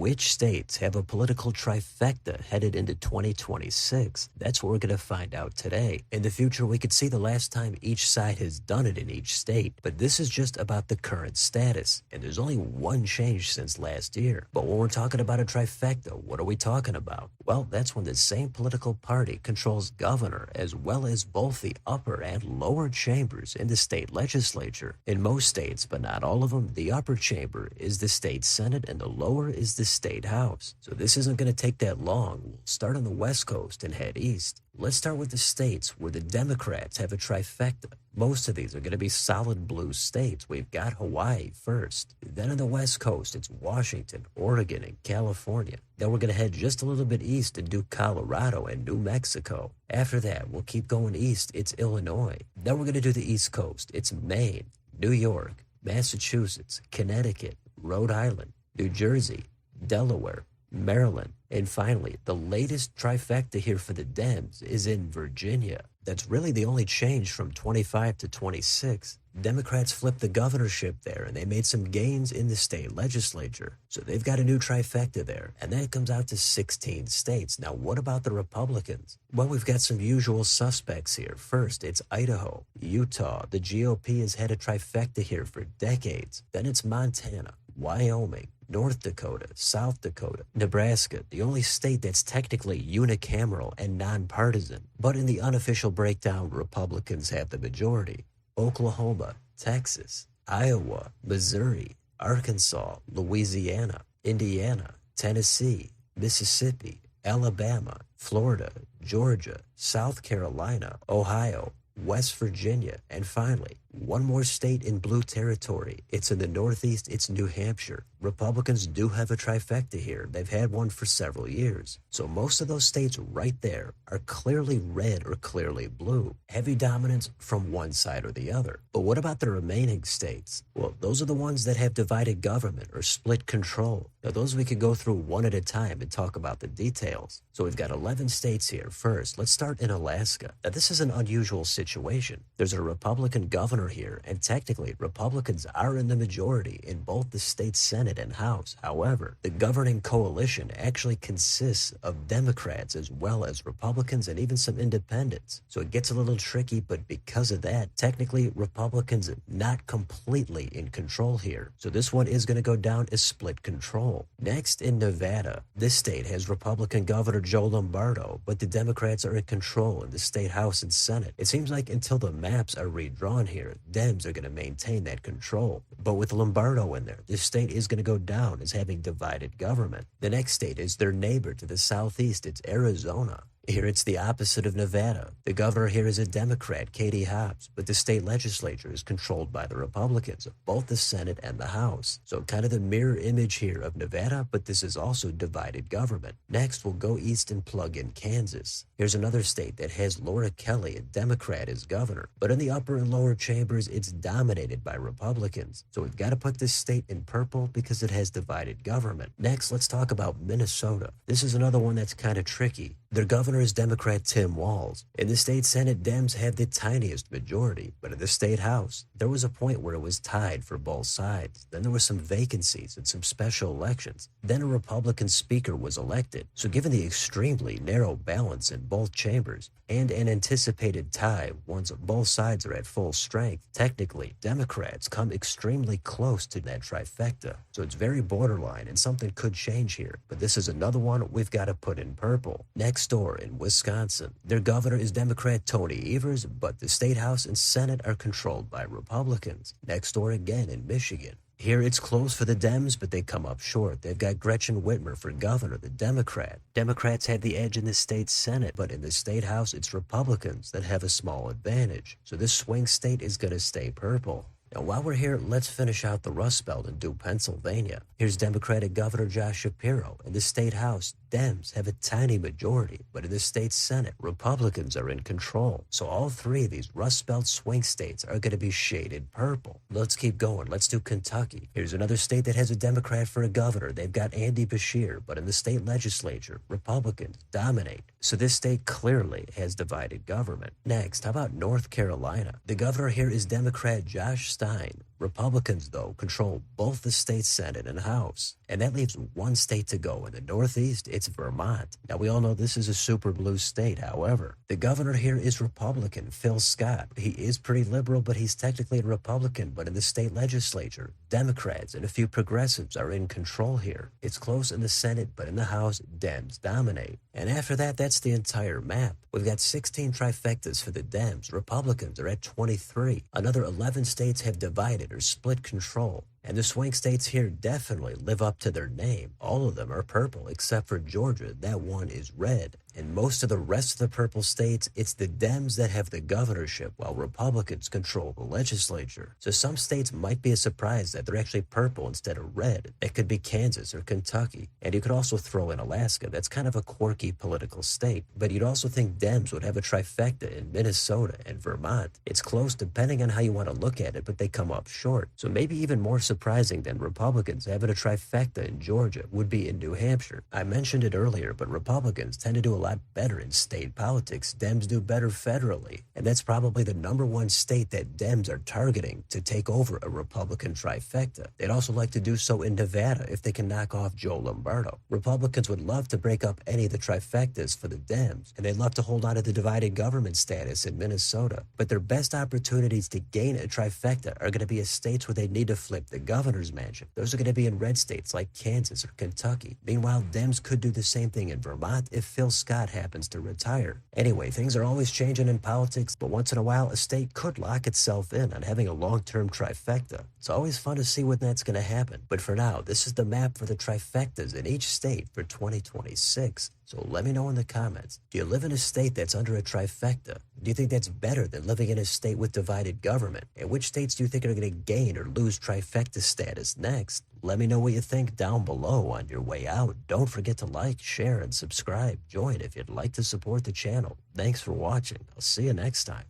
which states have a political trifecta headed into 2026? That's what we're going to find out today. In the future, we could see the last time each side has done it in each state, but this is just about the current status, and there's only one change since last year. But when we're talking about a trifecta, what are we talking about? Well, that's when the same political party controls governor as well as both the upper and lower chambers in the state legislature. In most states, but not all of them, the upper chamber is the state senate and the lower is the state house. So this isn't going to take that long. We'll start on the West Coast and head east. Let's start with the states where the Democrats have a trifecta. Most of these are going to be solid blue states. We've got Hawaii first. Then on the West Coast, it's Washington, Oregon, and California. Then we're going to head just a little bit east and do Colorado and New Mexico. After that, we'll keep going east. It's Illinois. Then we're going to do the East Coast. It's Maine, New York, Massachusetts, Connecticut, Rhode Island, New Jersey, Delaware, Maryland, and finally, the latest trifecta here for the Dems is in Virginia. That's really the only change from 25 to 26. Democrats flipped the governorship there, and they made some gains in the state legislature. So they've got a new trifecta there, and that comes out to 16 states. Now, what about the Republicans? Well, we've got some usual suspects here. First, it's Idaho, Utah. The GOP has had a trifecta here for decades. Then it's Montana, Wyoming, North Dakota, South Dakota, Nebraska, the only state that's technically unicameral and nonpartisan. But in the unofficial breakdown, Republicans have the majority. Oklahoma, Texas, Iowa, Missouri, Arkansas, Louisiana, Indiana, Tennessee, Mississippi, Alabama, Florida, Georgia, South Carolina, Ohio, West Virginia, and finally, one more state in blue territory. It's in the Northeast, it's New Hampshire. Republicans do have a trifecta here. They've had one for several years. So most of those states right there are clearly red or clearly blue. Heavy dominance from one side or the other. But what about the remaining states? Well, those are the ones that have divided government or split control. Now, those we could go through one at a time and talk about the details. So we've got 11 states here. First, let's start in Alaska. Now, this is an unusual situation. There's a Republican governor here, and technically, Republicans are in the majority in both the state Senate and House. However, the governing coalition actually consists of Democrats as well as Republicans and even some independents. So it gets a little tricky, but because of that, technically, Republicans not completely in control here. So this one is going to go down as split control. Next, in Nevada, this state has Republican Governor Joe Lombardo, but the Democrats are in control in the state House and Senate. It seems like until the maps are redrawn here, Dems are going to maintain that control. But with Lombardo in there, this state is going to go down as having divided government. The next state is their neighbor to the southeast. It's Arizona. Here it's the opposite of Nevada. The governor here is a Democrat, Katie Hobbs, but the state legislature is controlled by the Republicans, both the Senate and the House. So kind of the mirror image here of Nevada, but this is also divided government. Next, we'll go east and plug in Kansas. Here's another state that has Laura Kelly, a Democrat, as governor, but in the upper and lower chambers, it's dominated by Republicans. So we've got to put this state in purple because it has divided government. Next, let's talk about Minnesota. This is another one that's kind of tricky. Their governor is Democrat Tim Walz. In the state Senate, Dems have the tiniest majority, but in the state House, there was a point where it was tied for both sides. Then there were some vacancies and some special elections. Then a Republican speaker was elected. So given the extremely narrow balance in both chambers and an anticipated tie once both sides are at full strength, technically, Democrats come extremely close to that trifecta. So it's very borderline and something could change here. But this is another one we've got to put in purple. Next door in Wisconsin, their governor is Democrat Tony Evers, but the state House and Senate are controlled by Republicans. Next door again in Michigan. Here it's close for the Dems, but they come up short. They've got Gretchen Whitmer for governor, the Democrat. Democrats have the edge in the state Senate, but in the state House, it's Republicans that have a small advantage. So this swing state is going to stay purple. Now, while we're here, let's finish out the Rust Belt and do Pennsylvania. Here's Democratic Governor Josh Shapiro. In the state House, Dems have a tiny majority, but in the state Senate, Republicans are in control. So all three of these Rust Belt swing states are going to be shaded purple. Let's keep going. Let's do Kentucky. Here's another state that has a Democrat for a governor. They've got Andy Beshear, but in the state legislature, Republicans dominate. So this state clearly has divided government. Next, how about North Carolina? The governor here is Democrat Josh Stein. Republicans, though, control both the state Senate and House. And that leaves one state to go. In the Northeast, it's Vermont. Now, we all know this is a super blue state. However, the governor here is Republican, Phil Scott. He is pretty liberal, but he's technically a Republican. But in the state legislature, Democrats and a few progressives are in control here. It's close in the Senate, but in the House, Dems dominate. And after that, that's the entire map. We've got 16 trifectas for the Dems. Republicans are at 23. Another 11 states have divided or split control. And the swing states here definitely live up to their name. All of them are purple, except for Georgia. That one is red. In most of the rest of the purple states, it's the Dems that have the governorship, while Republicans control the legislature. So some states might be a surprise that they're actually purple instead of red. It could be Kansas or Kentucky. And you could also throw in Alaska. That's kind of a quirky political state. But you'd also think Dems would have a trifecta in Minnesota and Vermont. It's close depending on how you want to look at it, but they come up short. So maybe even more surprising than Republicans having a trifecta in Georgia would be in New Hampshire. I mentioned it earlier, but Republicans tend to do a lot better in state politics. Dems do better federally. And that's probably the #1 state that Dems are targeting to take over a Republican trifecta. They'd also like to do so in Nevada if they can knock off Joe Lombardo. Republicans would love to break up any of the trifectas for the Dems, and they'd love to hold on to the divided government status in Minnesota. But their best opportunities to gain a trifecta are going to be in states where they need to flip the governor's mansion. Those are going to be in red states like Kansas or Kentucky. Meanwhile, Dems could do the same thing in Vermont if Phil Scott happens to retire. Anyway, things are always changing in politics, but once in a while, a state could lock itself in on having a long-term trifecta. It's always fun to see when that's going to happen. But for now, this is the map for the trifectas in each state for 2026. So let me know in the comments. Do you live in a state that's under a trifecta? Do you think that's better than living in a state with divided government? And which states do you think are going to gain or lose trifecta status next? Let me know what you think down below on your way out. Don't forget to like, share, and subscribe. Join if you'd like to support the channel. Thanks for watching. I'll see you next time.